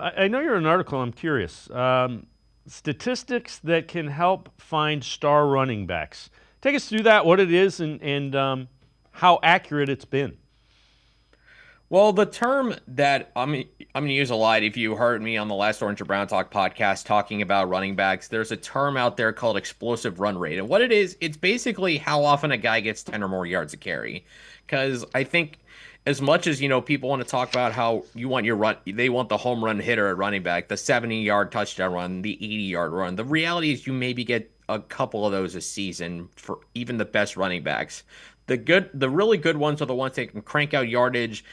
I know you're an article. I'm curious. Statistics that can help find star running backs. Take us through that, what it is, and how accurate it's been. Well, the term that I'm gonna use a lot, if you heard me on the last Orange or Brown Talk podcast talking about running backs, there's a term out there called explosive run rate. And what it is, it's basically how often a guy gets 10 or more yards a carry. Because I think as much as, people want to talk about how you want your run, they want the home run hitter at running back, the 70-yard touchdown run, the 80-yard run. The reality is you maybe get a couple of those a season for even the best running backs. The really good ones are the ones that can crank out yardage,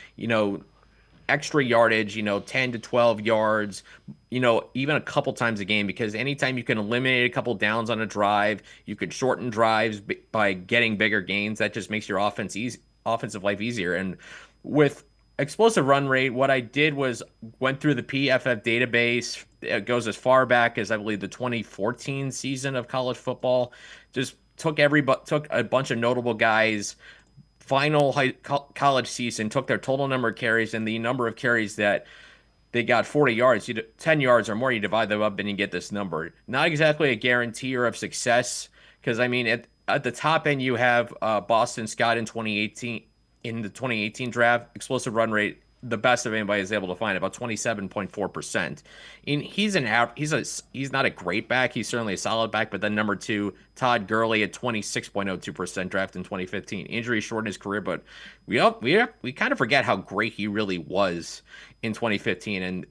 extra yardage, 10 to 12 yards, even a couple times a game, because anytime you can eliminate a couple downs on a drive, you could shorten drives by getting bigger gains. That just makes your offensive life easier. And with explosive run rate, what I did was went through the PFF database. It goes as far back as I believe the 2014 season of college football. Just took a bunch of notable guys final college season, took their total number of carries and the number of carries that they got 40 yards, 10 yards or more, you divide them up and you get this number. Not exactly a guarantee of success, because I mean, at the top end, you have Boston Scott in the 2018 draft, explosive run rate, the best of anybody is able to find, about 27.4%. And he's not a great back. He's certainly a solid back, but then number two, Todd Gurley at 26.02% draft in 2015. Injury shortened his career, but we kind of forget how great he really was in 2015. And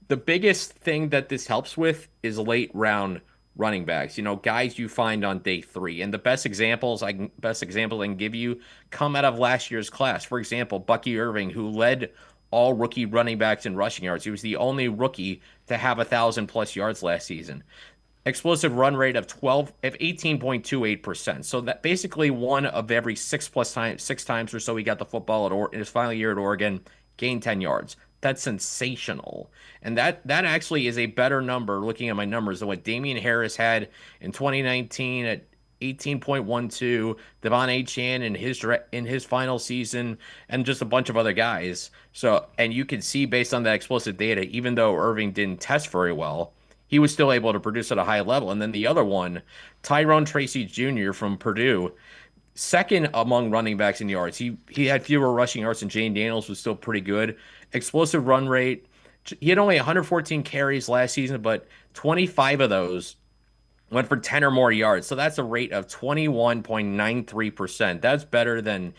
the biggest thing that this helps with is late round running backs, guys you find on day three. And the best examples I can give you come out of last year's class. For example, Bucky Irving, who led all rookie running backs in rushing yards. He was the only rookie to have 1,000+ yards last season. Explosive run rate of 18.28%. So that basically one of every six times or so he got the football in his final year at Oregon, gained 10 yards. That's sensational. And that actually is a better number, looking at my numbers, than what Damian Harris had in 2019 at 18.12, Devon Achane in his final season, and just a bunch of other guys. So, and you can see based on that explosive data, even though Irving didn't test very well, he was still able to produce at a high level. And then the other one, Tyrone Tracy Jr. from Purdue, second among running backs in yards. He had fewer rushing yards than Jane Daniels, was still pretty good. Explosive run rate. He had only 114 carries last season, but 25 of those went for 10 or more yards. So that's a rate of 21.93%. That's better than,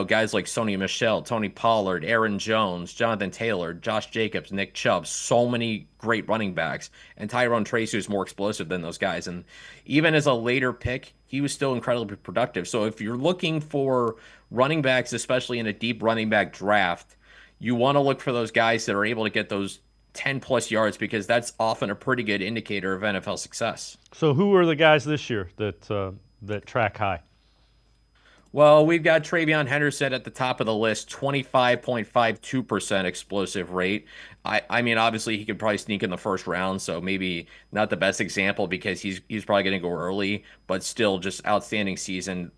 guys like Sony Michel, Tony Pollard, Aaron Jones, Jonathan Taylor, Josh Jacobs, Nick Chubb. So many great running backs. And Tyrone Tracy is more explosive than those guys. And even as a later pick, he was still incredibly productive. So if you're looking for running backs, especially in a deep running back draft, you want to look for those guys that are able to get those 10 plus yards, because that's often a pretty good indicator of NFL success. So, who are the guys this year that track high? Well, we've got Travion Henderson at the top of the list, 25.52% explosive rate. I mean, obviously he could probably sneak in the first round, so maybe not the best example because he's probably going to go early, but still just outstanding season.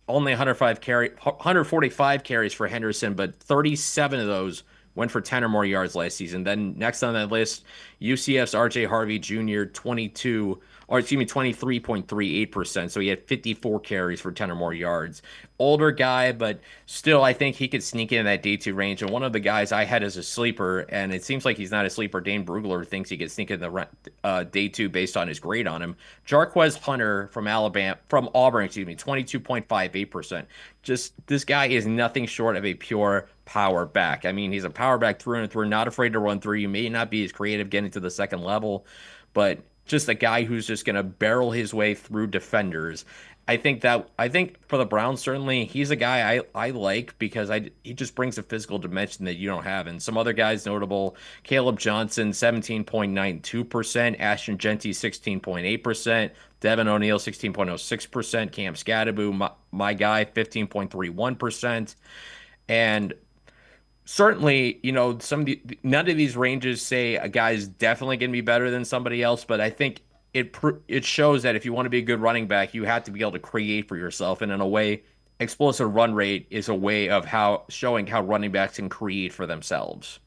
Only 145 carries for Henderson, but 37 of those went for 10 or more yards last season. Then next on that list, UCF's RJ Harvey Jr., 23.38%. So he had 54 carries for 10 or more yards. Older guy, but still, I think he could sneak in that day two range. And one of the guys I had as a sleeper, and it seems like he's not a sleeper. Dane Brugler thinks he could sneak in the day two based on his grade on him. Jarquez Hunter from Auburn, excuse me, 22.58%. Just this guy is nothing short of a pure power back. I mean, he's a power back through and through, not afraid to run through. You may not be as creative getting to the second level, but just a guy who's just going to barrel his way through defenders. I think for the Browns, certainly he's a guy I like, because he just brings a physical dimension that you don't have. And some other guys notable: Caleb Johnson 17.92%, Ashton Genty 16.8%, Devin O'Neal 16.06%, Cam Scattaboo, my guy, 15.31%. And certainly, none of these ranges say a guy's definitely going to be better than somebody else, but I think it shows that if you want to be a good running back, you have to be able to create for yourself, and in a way, explosive run rate is a way of how showing how running backs can create for themselves.